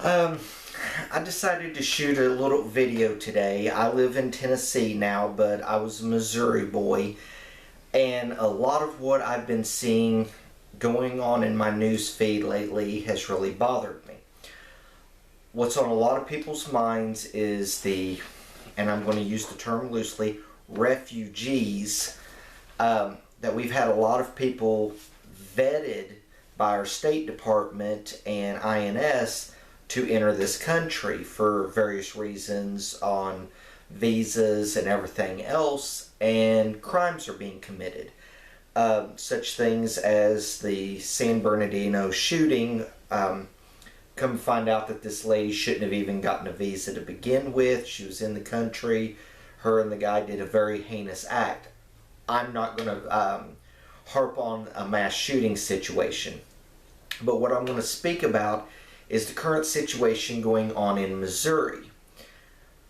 Um, I decided to shoot a little video today. I live in Tennessee now, but I was a Missouri boy, and a lot of what I've been seeing going on in my news feed lately has really bothered me. What's on a lot of people's minds is and I'm going to use the term loosely, refugees, that we've had a lot of people vetted by our State Department and INS to enter this country for various reasons on visas and everything else, and crimes are being committed. Such things as the San Bernardino shooting. Come find out that this lady shouldn't have even gotten a visa to begin with. She was in the country. Her and the guy did a very heinous act. I'm not going to harp on a mass shooting situation. But what I'm going to speak about is the current situation going on in Missouri.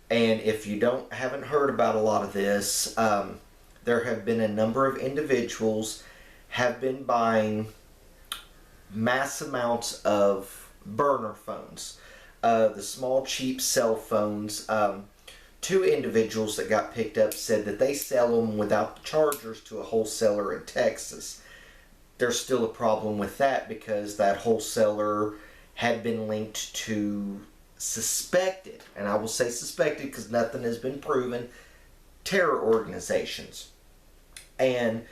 And if you haven't heard about a lot of this, there have been a number of individuals have been buying mass amounts of burner phones, the small cheap cell phones. Two individuals that got picked up said that they sell them without the chargers to a wholesaler in Texas. There's still a problem with that because that wholesaler had been linked to suspected, and I will say suspected because nothing has been proven, terror organizations. And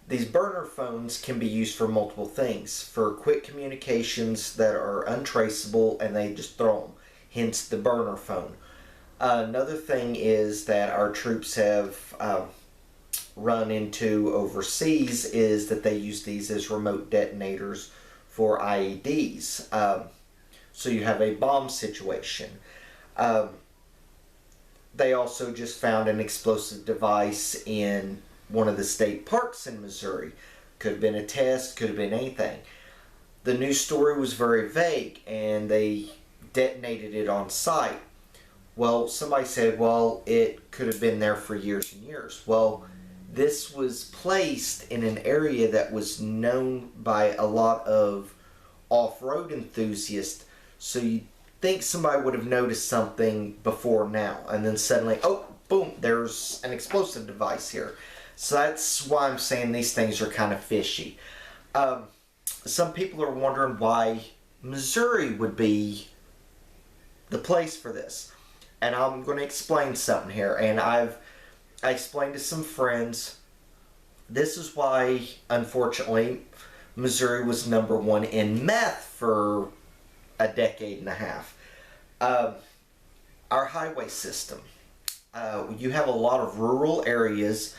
these burner phones can be used for multiple things. For quick communications that are untraceable and they just throw them, hence the burner phone. Another thing is that our troops have run into overseas is that they use these as remote detonators for IEDs. So you have a bomb situation. They also just found an explosive device in one of the state parks in Missouri. Could have been a test, could have been anything. The news story was very vague and they detonated it on site. Well, somebody said, well, it could have been there for years and years. Well, this was placed in an area that was known by a lot of off-road enthusiasts, so you'd think somebody would have noticed something before now, and then suddenly, oh, boom, there's an explosive device here. So that's why I'm saying these things are kind of fishy. Some people are wondering why Missouri would be the place for this. And I'm going to explain something here. And I explained to some friends, this is why, unfortunately, Missouri was #1 in meth for a decade and a half. Our highway system. You have a lot of rural areas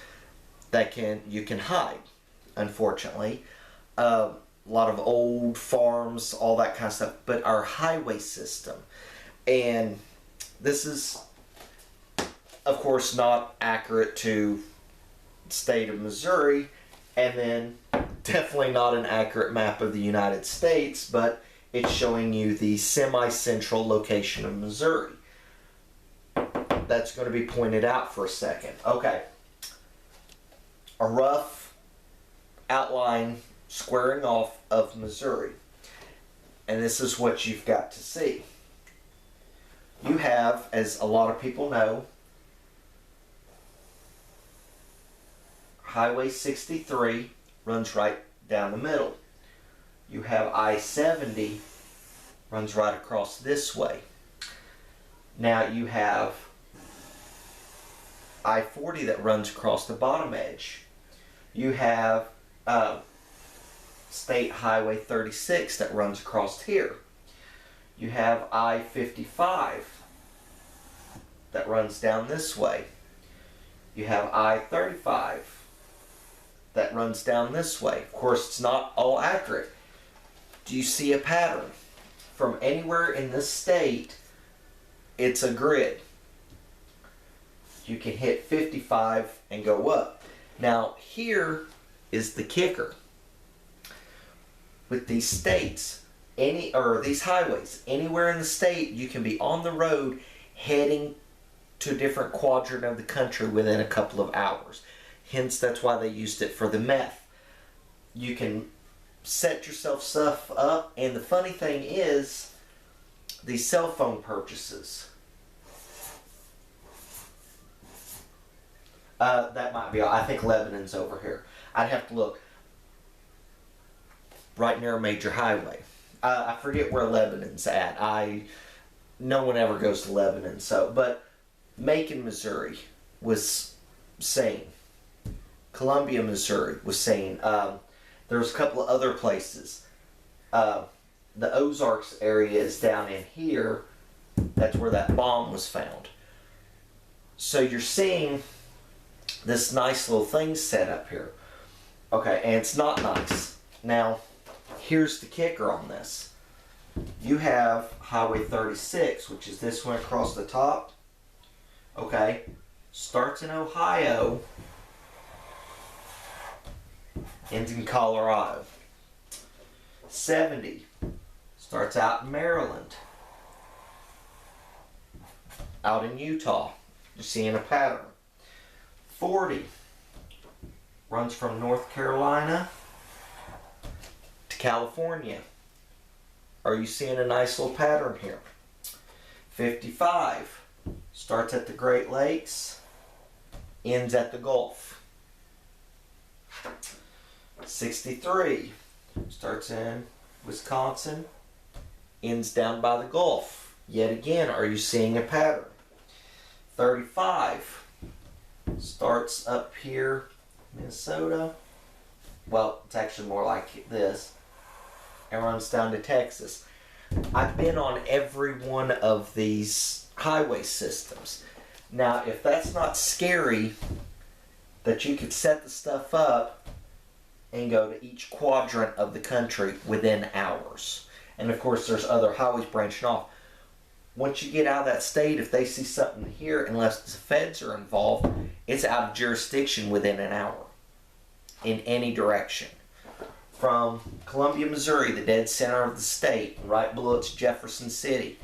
that you can hide, unfortunately. A lot of old farms, all that kind of stuff. But our highway system, and this is, of course, not accurate to the state of Missouri, and then definitely not an accurate map of the United States, but it's showing you the semi-central location of Missouri. That's going to be pointed out for a second. Okay. A rough outline squaring off of Missouri. And this is what you've got to see. You have, as a lot of people know, Highway 63 runs right down the middle. You have I-70 runs right across this way. Now you have I-40 that runs across the bottom edge. You have State Highway 36 that runs across here. You have I-55 that runs down this way. You have I-35 that runs down this way. Of course, it's not all accurate. Do you see a pattern? From anywhere in this state, it's a grid. You can hit 55 and go up. Now, here is the kicker. With these states, these highways, anywhere in the state, you can be on the road heading to a different quadrant of the country within a couple of hours. Hence, that's why they used it for the meth. You can set yourself stuff up, and the funny thing is, these cell phone purchases. That might be, I think Lebanon's over here. I'd have to look. Right near a major highway. I forget where Lebanon's at. No one ever goes to Lebanon, but Macon, Missouri was sane. Columbia, Missouri was sane. There's a couple of other places. The Ozarks area is down in here. That's where that bomb was found. So you're seeing this nice little thing set up here. Okay, and it's not nice. Now, here's the kicker on this. You have Highway 36, which is this one across the top. Okay, starts in Ohio, ends in Colorado. 70 starts out in Maryland, out in Utah. You're seeing a pattern. 40 runs from North Carolina to California. Are you seeing a nice little pattern here? 55 starts at the Great Lakes, ends at the Gulf. 63 starts in Wisconsin, ends down by the Gulf. Yet again, are you seeing a pattern? 35 starts up here, Minnesota. Well, it's actually more like this. And runs down to Texas. I've been on every one of these highway systems. Now, if that's not scary, that you could set the stuff up and go to each quadrant of the country within hours. And of course, there's other highways branching off. Once you get out of that state, if they see something here, unless the feds are involved, it's out of jurisdiction within an hour in any direction. From Columbia, Missouri, the dead center of the state, right below it's Jefferson City.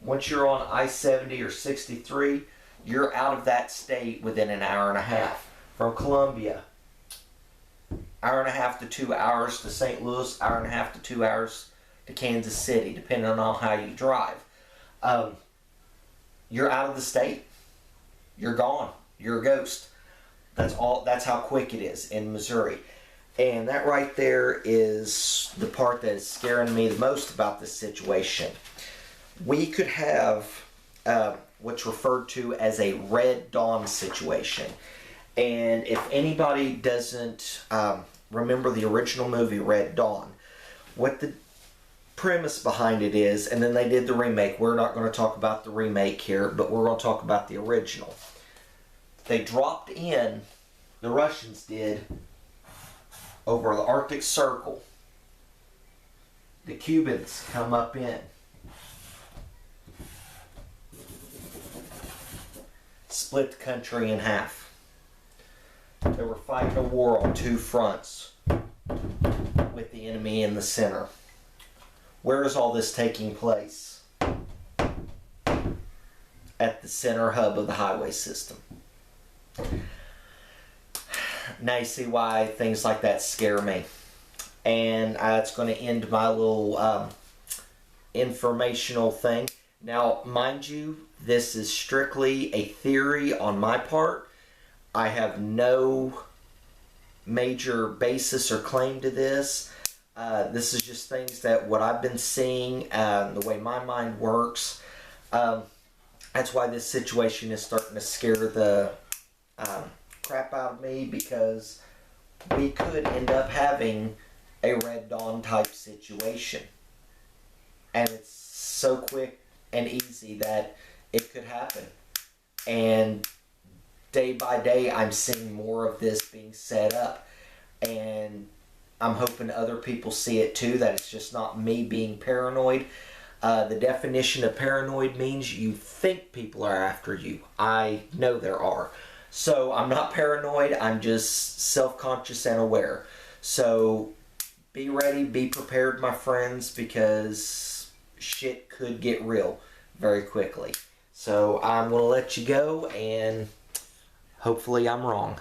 Once you're on I-70 or 63, you're out of that state within an hour and a half. From Columbia, hour and a half to 2 hours to St. Louis, hour and a half to 2 hours to Kansas City, depending on how you drive. You're out of the state. You're gone. You're a ghost. That's all. That's how quick it is in Missouri. And that right there is the part that is scaring me the most about this situation. We could have what's referred to as a Red Dawn situation. And if anybody doesn't remember the original movie Red Dawn, what the premise behind it is, and then they did the remake. We're not going to talk about the remake here, but we're going to talk about the original. They dropped in, the Russians did, over the Arctic Circle. The Cubans come up in. Split the country in half. They were fighting a war on two fronts with the enemy in the center. Where is all this taking place? At the center hub of the highway system. Now you see why things like that scare me. And it's going to end my little informational thing. Now, mind you, this is strictly a theory on my part. I have no major basis or claim to this. This is just things that what I've been seeing, the way my mind works. That's why this situation is starting to scare the crap out of me, because we could end up having a Red Dawn type situation. And it's so quick and easy that it could happen. And day by day I'm seeing more of this being set up. And I'm hoping other people see it too, that it's just not me being paranoid. The definition of paranoid means you think people are after you. I know there are. So I'm not paranoid, I'm just self-conscious and aware. So be ready, be prepared, my friends, because shit could get real very quickly. So I'm going to let you go, and hopefully I'm wrong.